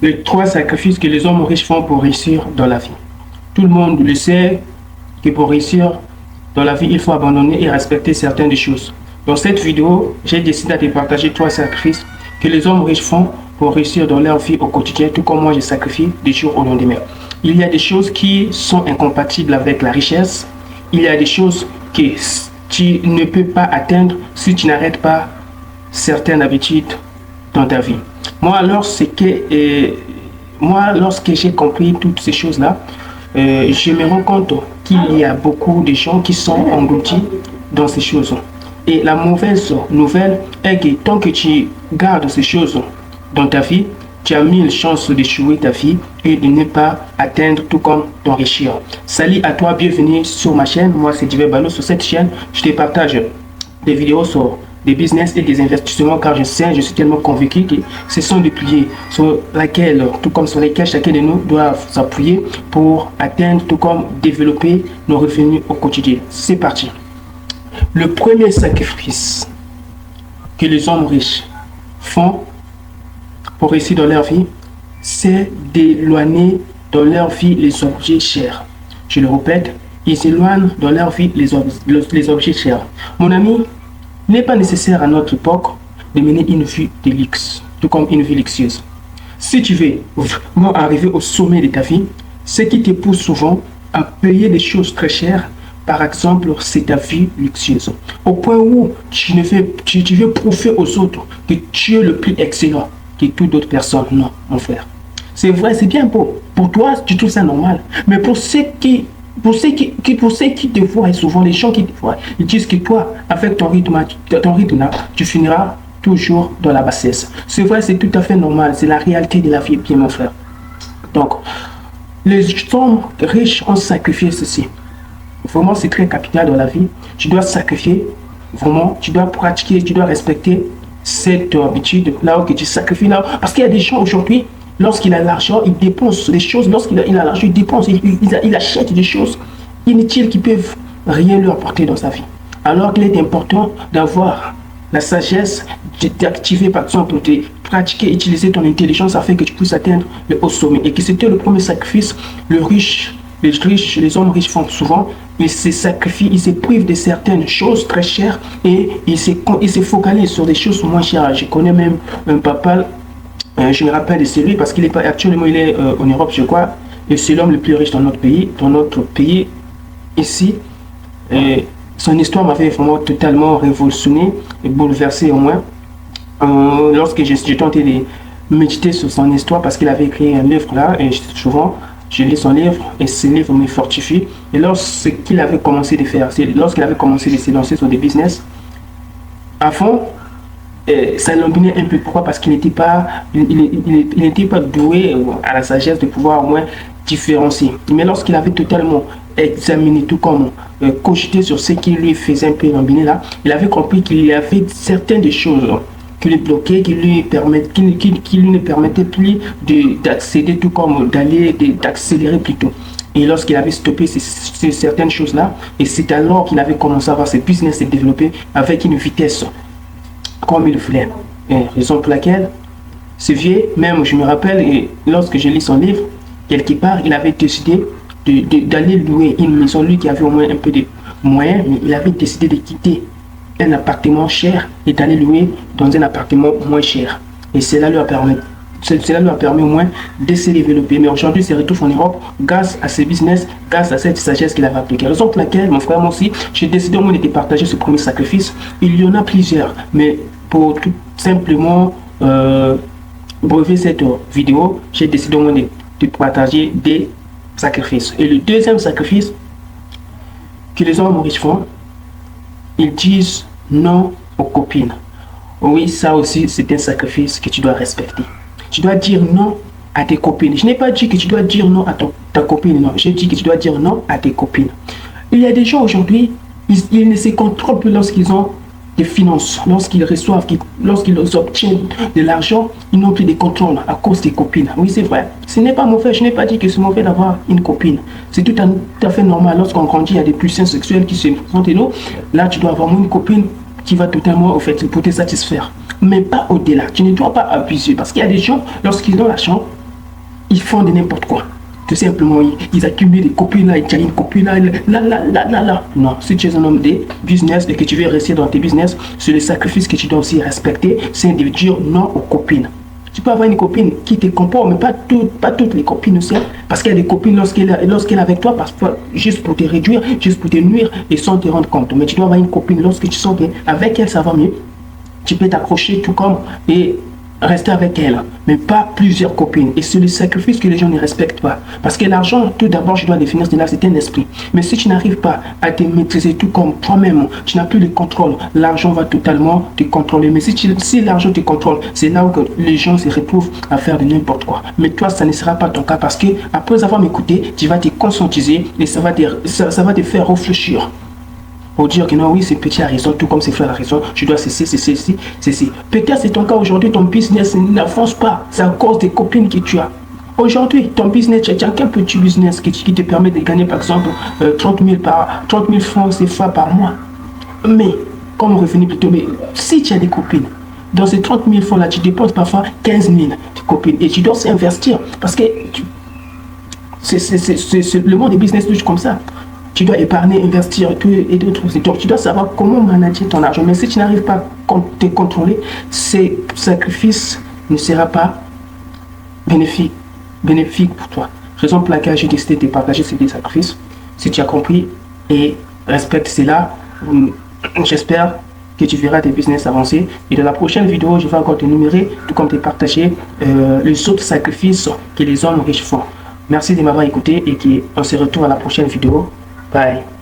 les 3 sacrifices que les hommes riches font pour réussir dans la vie. Tout le monde le sait que pour réussir dans la vie, il faut abandonner et respecter certaines des choses. Dans cette vidéo, j'ai décidé de partager 3 sacrifices que les hommes riches font pour réussir dans leur vie au quotidien, tout comme moi je sacrifie du jour au lendemain. Il y a des choses qui sont incompatibles avec la richesse. Il y a des choses que tu ne peux pas atteindre si tu n'arrêtes pas certaines habitudes dans ta vie. Moi, lorsque j'ai compris toutes ces choses-là, je me rends compte qu'il y a beaucoup de gens qui sont engloutis dans ces choses. Et la mauvaise nouvelle est que tant que tu gardes ces choses dans ta vie, tu as 1000 chances d'échouer ta vie et de ne pas atteindre tout comme t'enrichir. Salut à toi, bienvenue sur ma chaîne. Moi, c'est Diver Balo. Sur cette chaîne, je te partage des vidéos sur des business et des investissements car je suis tellement convaincu que ce sont des piliers sur lesquels, tout comme sur lesquels chacun de nous doit s'appuyer pour atteindre, tout comme développer nos revenus au quotidien. C'est parti. Le premier sacrifice que les hommes riches font pour réussir dans leur vie, c'est d'éloigner dans leur vie les objets chers. Je le répète, ils éloignent dans leur vie les objets chers. Mon ami, il n'est pas nécessaire à notre époque de mener une vie de luxe, tout comme une vie luxueuse. Si tu veux vraiment arriver au sommet de ta vie, ce qui te pousse souvent à payer des choses très chères, par exemple, c'est ta vie luxueuse. Au point où tu veux prouver aux autres que tu es le plus excellent que toute d'autres personnes. Non, mon frère. C'est vrai, c'est bien beau. Pour toi, tu trouves ça normal. Mais pour ceux qui te voient, et souvent les gens qui te voient, ils disent que toi, avec ton rythme, tu finiras toujours dans la bassesse. C'est vrai, c'est tout à fait normal. C'est la réalité de la vie, bien mon frère. Donc, les hommes riches ont sacrifié ceci. Vraiment, c'est très capital dans la vie. Tu dois sacrifier, vraiment, tu dois pratiquer, tu dois respecter cette habitude là où tu sacrifies là. Parce qu'il y a des gens aujourd'hui, lorsqu'il a l'argent, il dépense des choses. Lorsqu'il a l'argent, il dépense, il achète des choses inutiles qui peuvent rien lui apporter dans sa vie. Alors qu'il est important d'avoir la sagesse, d'activer par exemple, de pratiquer, utiliser ton intelligence afin que tu puisses atteindre le haut sommet. Et que c'était le premier sacrifice, les hommes riches font souvent. Ils se sacrifient, ils se privent de certaines choses très chères et ils se focalisent sur des choses moins chères. Je connais même un papa, je me rappelle de celui parce qu'il est actuellement il est en Europe, je crois, et c'est l'homme le plus riche dans notre pays ici. Et son histoire m'avait vraiment totalement révolutionné et bouleversé au moins. Lorsque j'ai tenté de méditer sur son histoire parce qu'il avait écrit un livre là et souvent je lis son livre et ce livre me fortifie. Et lorsqu'il avait commencé de faire, lorsqu'il avait commencé de se lancer sur des business, avant, ça l'embêtait un peu. Pourquoi? Parce qu'il n'était pas doué à la sagesse de pouvoir au moins différencier. Mais lorsqu'il avait totalement examiné, tout comme cogité sur ce qui lui faisait un peu l'embêter là, il avait compris qu'il y avait certaines des choses qui lui bloquaient, qui lui ne permettaient plus d'accéder, tout comme d'accélérer plutôt. Et lorsqu'il avait stoppé certaines choses-là, et c'est alors qu'il avait commencé à voir ses business se développer avec une vitesse comme il voulait. Et raison pour laquelle ce vieux, même je me rappelle, et lorsque je lis son livre, quelque part, il avait décidé d'aller louer une maison, lui qui avait au moins un peu de moyens, mais il avait décidé de quitter un appartement cher et d'aller louer dans un appartement moins cher. Et cela lui a permis au moins de se développer. Mais aujourd'hui, il se retrouve en Europe grâce à ses business, grâce à cette sagesse qu'il avait appliquée. Raison pour laquelle, mon frère, moi aussi, j'ai décidé au moins de te partager ce premier sacrifice. Il y en a plusieurs, mais pour tout simplement brever cette vidéo, j'ai décidé au moins de te partager des sacrifices. Et le deuxième sacrifice que les hommes riches font, ils disent non aux copines. Oui, ça aussi, c'est un sacrifice que tu dois respecter. Tu dois dire non à tes copines. Je n'ai pas dit que tu dois dire non à ta copine, non. J'ai dit que tu dois dire non à tes copines. Il y a des gens aujourd'hui, ils ne se contrôlent plus lorsqu'ils ont des finances, lorsqu'ils reçoivent, lorsqu'ils obtiennent de l'argent, ils n'ont plus de contrôle à cause des copines. Oui, c'est vrai. Ce n'est pas mauvais. Je n'ai pas dit que c'est mauvais d'avoir une copine. C'est tout à fait normal. Lorsqu'on grandit, il y a des pulsions sexuelles qui se présentent et nous. Là, tu dois avoir une copine qui va totalement, au fait, pour te satisfaire. Mais pas au-delà. Tu ne dois pas abuser. Parce qu'il y a des gens, lorsqu'ils ont l'argent, ils font de n'importe quoi. Tout simplement, ils accumulent des copines là, il y a une copine là. Non, si tu es un homme de business et que tu veux rester dans tes business, c'est le sacrifice que tu dois aussi respecter, c'est de dire non aux copines. Tu peux avoir une copine qui te comprend, mais pas toutes les copines aussi, parce qu'il y a des copines lorsqu'elle est avec toi, parfois juste pour te réduire, juste pour te nuire et sans te rendre compte. Mais tu dois avoir une copine lorsque tu sens qu'avec elle ça va mieux, tu peux t'accrocher tout comme et rester avec elle, mais pas plusieurs copines. Et c'est le sacrifice que les gens ne respectent pas. Parce que l'argent, tout d'abord, je dois définir cela, c'est un esprit. Mais si tu n'arrives pas à te maîtriser tout comme toi-même, tu n'as plus le contrôle, l'argent va totalement te contrôler. Mais si l'argent te contrôle, c'est là où les gens se retrouvent à faire de n'importe quoi. Mais toi, ça ne sera pas ton cas parce que après avoir m'écouté, tu vas te conscientiser et ça va te faire réfléchir. Pour dire que non, oui, ce petit a raison, tout comme ses frères a raison, tu dois cesser. Peut-être c'est ton cas aujourd'hui, ton business n'avance pas, c'est à cause des copines que tu as. Aujourd'hui, ton business, tu as quel petit business qui te permet de gagner par exemple 30 000 francs CFA par mois. Mais, comme revenu plutôt, mais si tu as des copines, dans ces 30 000 francs là, tu dépenses parfois 15 000 copines et tu dois s'investir parce que le monde des business touche comme ça. Tu dois épargner, investir et d'autres choses. Donc, tu dois savoir comment manager ton argent. Mais si tu n'arrives pas à te contrôler, ces sacrifices ne seront pas bénéfiques pour toi. Raison pour laquelle j'ai décidé de partager ces sacrifices. Si tu as compris et respectes cela, j'espère que tu verras tes business avancer. Et dans la prochaine vidéo, je vais encore te numérer, tout comme te partager les autres sacrifices que les hommes riches font. Merci de m'avoir écouté et on se retrouve à la prochaine vidéo. Bye.